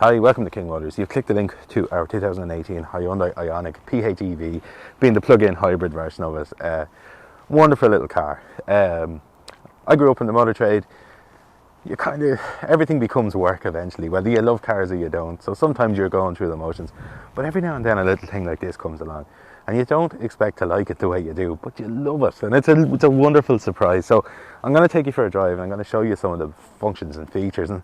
Hi, welcome to King Motors. You've clicked the link to our 2018 Hyundai Ioniq PHEV, being the plug-in hybrid version of it. Wonderful little car. I grew up in the motor trade. Everything becomes work eventually, whether you love cars or you don't. So sometimes you're going through the motions, but every now and then a little thing like this comes along, and you don't expect to like it the way you do, but you love it, and it's a wonderful surprise. So I'm going to take you for a drive, and I'm going to show you some of the functions and features and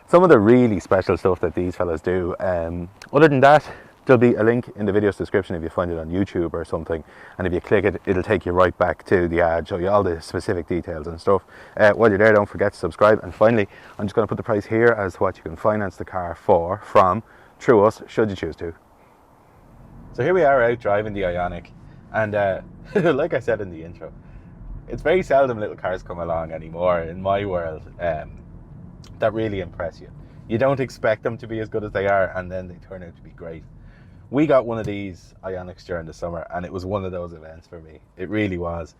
some of the really special stuff that these fellas do. Other than that, there'll be a link in the video's description if you find it on YouTube or something, and if you click it, it'll take you right back to the ad, show you all the specific details and stuff. While you're there, don't forget to subscribe. And finally, I'm just going to put the price here as to what you can finance the car for from through us, should you choose to. So here we are out driving the Ioniq, and like I said in the intro, it's very seldom little cars come along anymore in my world that really impress you. You don't expect them to be as good as they are, and then they turn out to be great. We got one of these Ioniqs during the summer, and it was one of those events for me. It really was.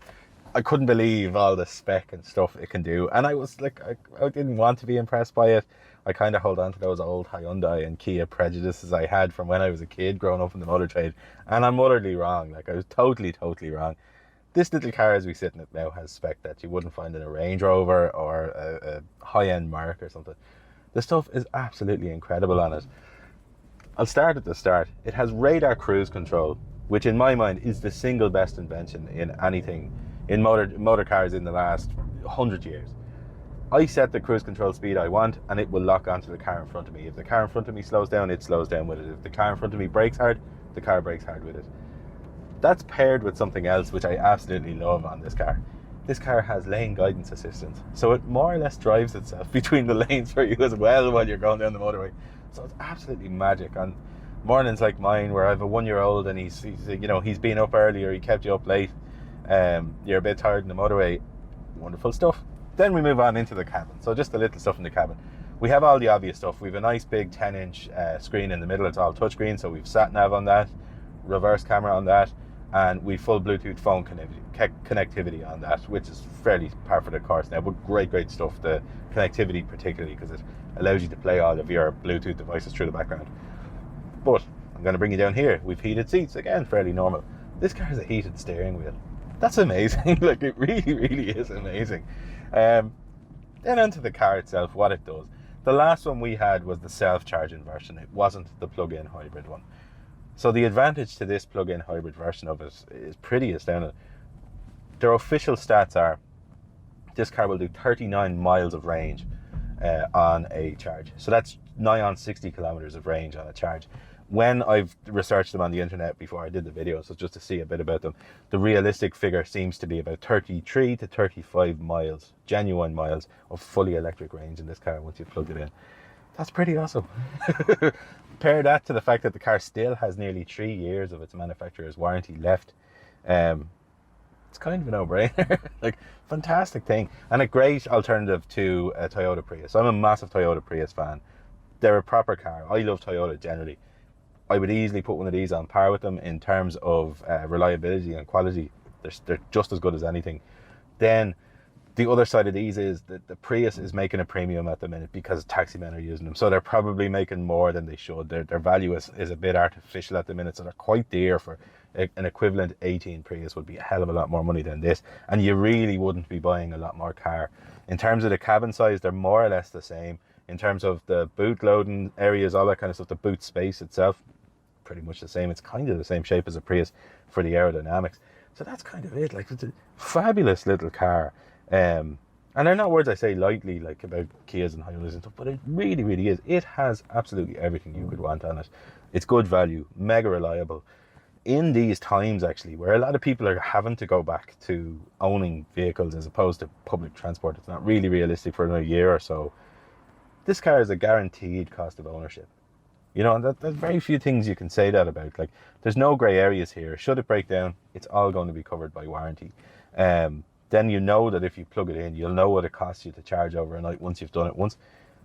I couldn't believe all the spec and stuff it can do, and I was like, I didn't want to be impressed by it. I kind of hold on to those old Hyundai and Kia prejudices I had from when I was a kid growing up in the motor trade, and I'm utterly wrong. Like, I was totally wrong. This little car as we sit in it now has spec that you wouldn't find in a Range Rover or a high-end Mark or something. The stuff is absolutely incredible on it. I'll start at the start. It has radar cruise control, which in my mind is the single best invention in anything in motor cars in the last 100 years. I set the cruise control speed I want, and it will lock onto the car in front of me. If the car in front of me slows down, it slows down with it. If the car in front of me brakes hard, the car brakes hard with it. That's paired with something else which I absolutely love on this car. This car has lane guidance assistance, so it more or less drives itself between the lanes for you as well while you're going down the motorway. So it's absolutely magic on mornings like mine where I have a 1-year-old and he's been up early or he kept you up late. You're a bit tired in the motorway. Wonderful stuff. Then we move on into the cabin. So just the little stuff in the cabin. We have all the obvious stuff. We have a nice big 10-inch screen in the middle. It's all touchscreen, so we've Sat-Nav on that, reverse camera on that, and we full Bluetooth phone connectivity on that, which is fairly par for the course now, but great stuff. The connectivity particularly, because it allows you to play all of your Bluetooth devices through the background. But I'm going to bring you down here. We've heated seats, again, fairly normal. This car has a heated steering wheel. That's amazing. Like, it really is amazing. Then onto the car itself, what it does. The last one we had was the self-charging version. It wasn't the plug-in hybrid one. So the advantage to this plug-in hybrid version of it is pretty astounding. Their official stats are this car will do 39 miles of range on a charge. So that's nigh on 60 kilometers of range on a charge. When I've researched them on the internet before I did the video, so just to see a bit about them, the realistic figure seems to be about 33 to 35 miles, genuine miles of fully electric range in this car once you've plugged it in. That's pretty awesome. Pair that to the fact that the car still has nearly 3 years of its manufacturer's warranty left. It's kind of a no-brainer. Like, fantastic thing, and a great alternative to a Toyota Prius. I'm a massive Toyota Prius fan. They're a proper car. I love Toyota generally. I would easily put one of these on par with them in terms of reliability and quality. They're just as good as anything. Then the other side of these is that the Prius is making a premium at the minute because taxi men are using them. So they're probably making more than they should. Their value is a bit artificial at the minute, so they're quite dear. For an equivalent 18 Prius would be a hell of a lot more money than this. And you really wouldn't be buying a lot more car. In terms of the cabin size, they're more or less the same. In terms of the boot loading areas, all that kind of stuff, the boot space itself, pretty much the same. It's kind of the same shape as a Prius for the aerodynamics. So that's kind of it. Like, it's a fabulous little car. And they're not words I say lightly, like about Kias and Hyundais and stuff, but it really is. It has absolutely everything you could want on it. It's good value, mega reliable. In these times, actually, where a lot of people are having to go back to owning vehicles as opposed to public transport, it's not really realistic for another year or so. This car is a guaranteed cost of ownership. You know, and there's very few things you can say that about. Like, there's no grey areas here. Should it break down, it's all going to be covered by warranty. Then you know that if you plug it in, you'll know what it costs you to charge overnight once you've done it once.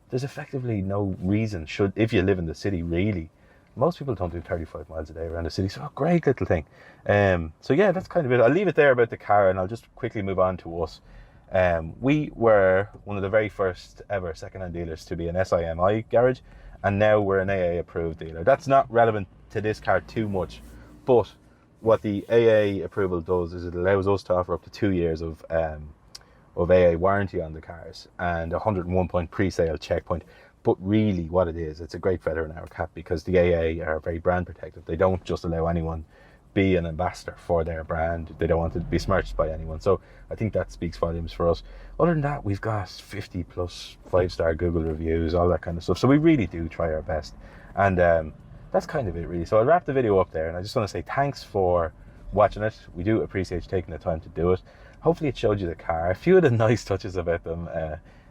There's effectively no reason, if you live in the city, really. Most people don't do 35 miles a day around the city, so a great little thing. So yeah, that's kind of it. I'll leave it there about the car, and I'll just quickly move on to us. We were one of the very first ever second-hand dealers to be an SIMI garage, and now we're an AA approved dealer. That's not relevant to this car too much, but what the AA approval does is it allows us to offer up to 2 years of AA warranty on the cars and 101 point pre-sale checkpoint. But really what it is, it's a great feather in our cap, because the AA are very brand protective. They don't just allow anyone be an ambassador for their brand. They don't want to be smirched by anyone. So I think that speaks volumes for us. Other than that, we've got 50 plus 5-star Google reviews, all that kind of stuff. So we really do try our best. And that's kind of it really. So I'll wrap the video up there, and I just want to say thanks for watching it. We do appreciate you taking the time to do it. Hopefully it showed you the car, a few of the nice touches about them,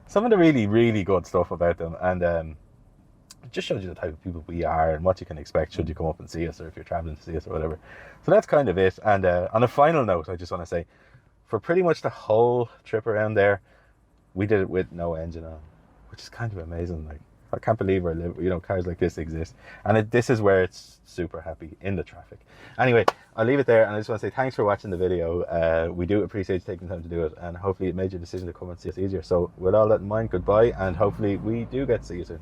some of the really, really good stuff about them, and it just shows you the type of people we are and what you can expect should you come up and see us, or if you're traveling to see us or whatever. So that's kind of it. And on a final note, I just want to say, for pretty much the whole trip around there, we did it with no engine on, which is kind of amazing. Like, I can't believe cars like this exist, and this is where it's super happy in the traffic. Anyway, I'll leave it there, and I just want to say thanks for watching the video. We do appreciate you taking the time to do it, and hopefully it made your decision to come and see us easier. So with all that in mind, goodbye, and hopefully we do get to see you soon.